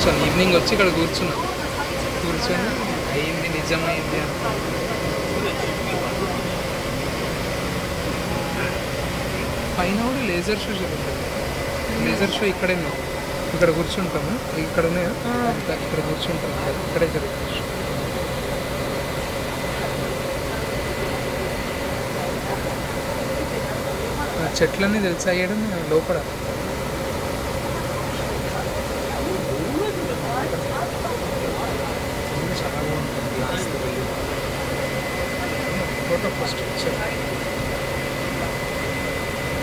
కూర్చొని ఈవినింగ్ వచ్చి ఇక్కడ కూర్చుని అయింది నిజమైంది అని. పైన కూడా లేజర్ షో జరుగుతుంది. లేజర్ షో ఇక్కడే ఇక్కడ కూర్చుంటాము, ఇక్కడనే ఇక్కడ కూర్చుంటాము, ఇక్కడే జరుగుతుంది షో. చెట్లన్నీ తెలిసి అయ్యడం లోపల చాలా బాగుంటుంది. గ్లాస్ ఫోటో ఫస్ట్ వచ్చారు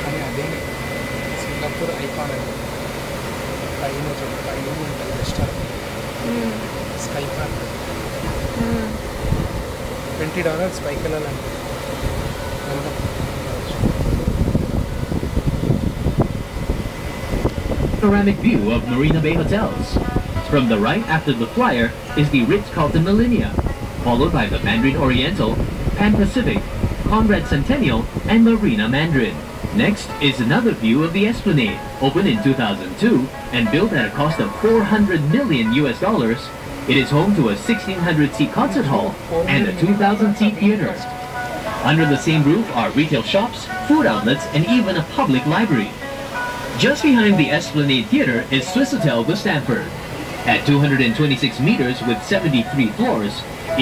కానీ అదే సింగపూర్ ఐకాన్ అండి. పైన పైన ఉంటుంది రెస్టారెంట్ స్కై పార్క్. $20 పైకి వెళ్ళాలండి. Panoramic view of Marina Bay hotels. From the right after the flyer is the Ritz-Carlton Millenia, followed by the Mandarin Oriental, Pan Pacific, Conrad Centennial, and Marina Mandarin. Next is another view of the Esplanade, opened in 2002 and built at a cost of $400 million. It is home to a 1,600-seat concert hall and a 2,000-seat theater. Under the same roof are retail shops, food outlets, and even a public library. Just behind the Esplanade Theater is Swissôtel The Stanford. At 226 meters with 73 floors,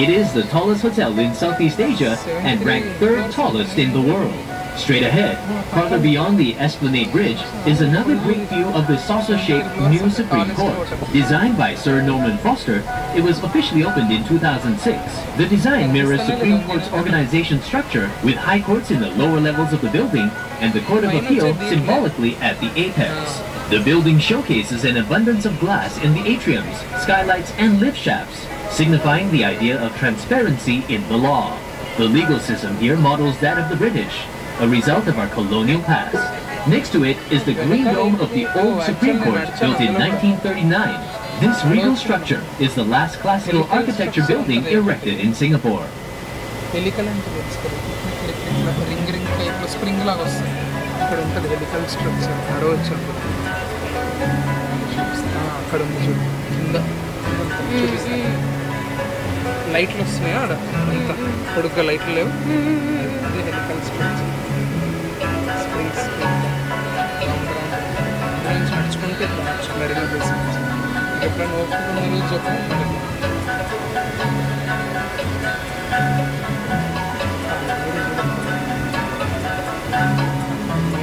it is the tallest hotel in Southeast Asia and ranked 3rd tallest in the world. Straight ahead, farther beyond the Esplanade Bridge, is another great view of the saucer-shaped new Supreme Court. Designed by Sir Norman Foster, it was officially opened in 2006. The design mirrors Supreme Court's organization structure, with high courts in the lower levels of the building and the Court of Appeal symbolically at the apex. The building showcases an abundance of glass in the atriums, skylights, and lift shafts, signifying the idea of transparency in the law. The legal system here models that of the British, a result of our colonial past. Next to it is the green dome of the old Supreme Court, built in 1939. This regal structure is the last classical architecture building erected in Singapore. టైప్లో spring లాగా వస్తుంది. ఇక్కడ ఉంటుంది helical structure. నడవచ్చు అక్కడ ఉంది చూడు, కింద లైట్లు వస్తున్నాయా ఆడ అంతా పొడుగ్గా లైట్లు లేవు. అదే హెలికల్ స్ట్రక్చర్. స్ప్రింగ్స్ నుంచి నడుచుకుంటే మెరీనా బేస్ ఎప్పుడైనా ఓపుకున్న రోజు చెప్పు.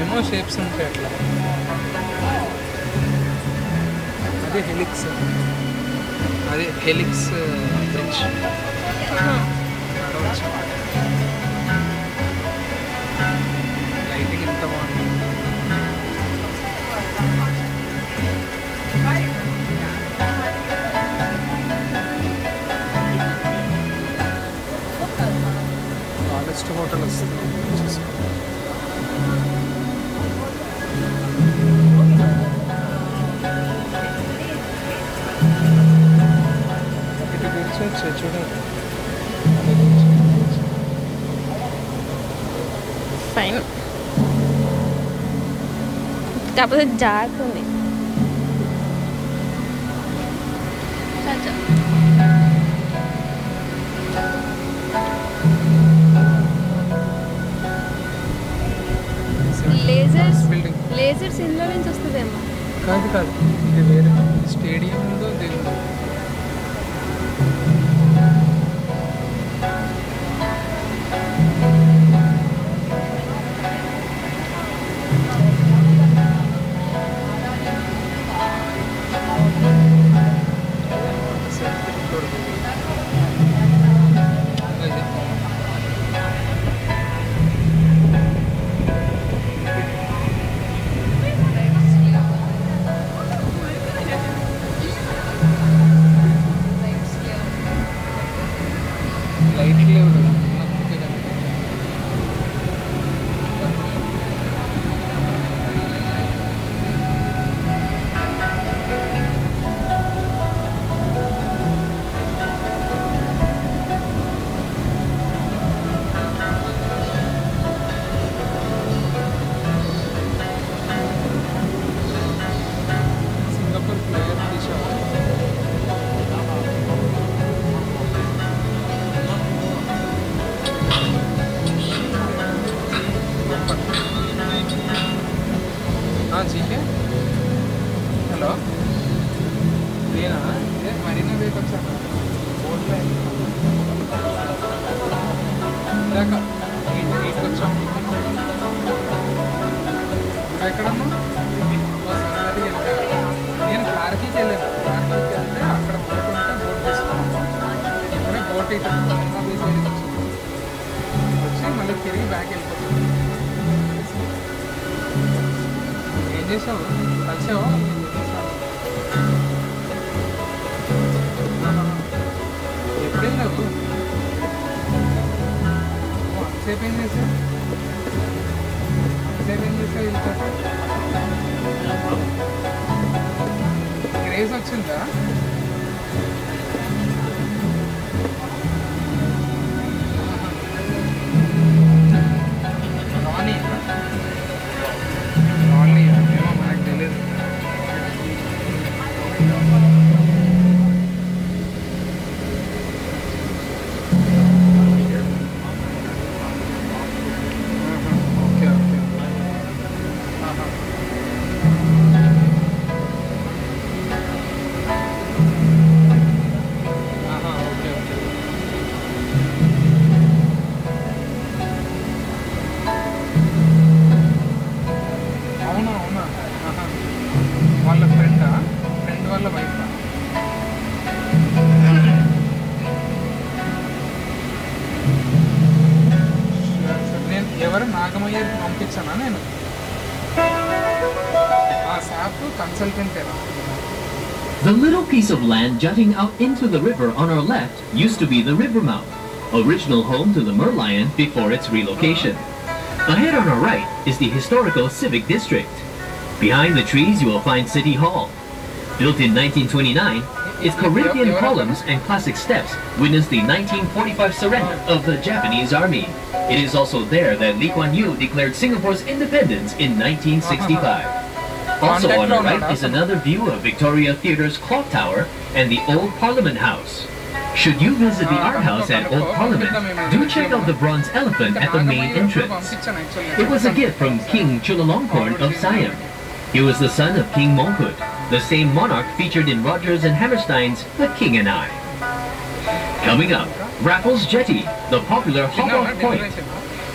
ఏమో షేప్స్ ఉంటాయి అట్లా. అదే హెలిక్స్, అదే హెలిక్స్ బ్రిడ్జ్. లైటింగ్ ఎంత బాగుంది. ఫారెస్ట్ హోటల్ వస్తుంది. ఇటు కూర్చోవచ్చు చూడండి. ఫైన్, కాకపోతే జాగ్రత్త ఉంది. లేజర్స్ ఇందులో నుంచి వస్తుందేమో. కాదు కాదు, ఇది వేరే స్టేడియం ఉందో దీనిలో. లైట్ లేవు కదా. సింగపూర్ ప్లేయర్ తీసావా? నేనా మరీనా బేకి వచ్చాను బోట్లో ఇందాక నీటికి వచ్చాం ఎక్కడమ్మా నేను కార్తీకి వెళ్ళాను కార్తీకి వెళ్తే అక్కడ బోట్ ఉంటే బోట్ తీసుకున్నాను ఇప్పుడే బోట్ ఇటు వచ్చి మళ్ళీ తిరిగి బ్యాక్ వెళ్ళిపోతాను ఏం చేసావు కలిసావా ఎప్పుడు వెళ్ళావు అంతసేపు ఏం చేసావు అంతసేపు ఏం చేసావు వెళ్తావు గ్రేస్ వచ్చిందా రాణి రాణి ఏమో మనకు తెలియదు ఓకే ఓకే ఓకే ఓకే అవునా అవునా వాళ్ళ ఫ్రెండ్ వాళ్ళ వైఫ్ నేను ఎవరు నాగమయ్యకి పంపించానా నేను ఆ SAP consultant The little piece of land jutting out into the river on our left used to be the river mouth, original home to the Merlion before its relocation. Ahead on our right is the historical Civic District. Behind the trees you will find City Hall. Built in 1929, its Corinthian columns and classic steps witnessed the 1945 surrender of the Japanese army. It is also there that Lee Kuan Yew declared Singapore's independence in 1965. Also on our right is another view of Victoria Theatre's clock tower and the Old Parliament House. Should you visit the art house at Old Parliament, do check out the bronze elephant at the main entrance. It was a gift from King Chulalongkorn of Siam. He was the son of King Mongkut, the same monarch featured in Rodgers and Hammerstein's The King and I. Coming up, Raffles Jetty, the popular hop-off point.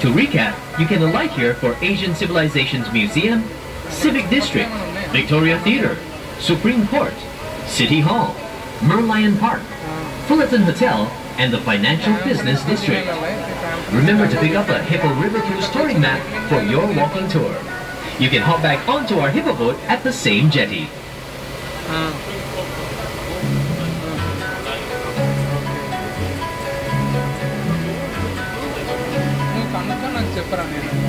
To recap, you can alight here for Asian Civilizations Museum, Civic District, Victoria Theatre, Supreme Court, City Hall, Merlion Park, Fullerton Hotel, and the Financial Business District. Remember to pick up a Hippo River Cruise touring map for your walking tour. You can hop back onto our Hippo boat at the same jetty. నువ్వు కనుక నాకు చెప్పరా నేను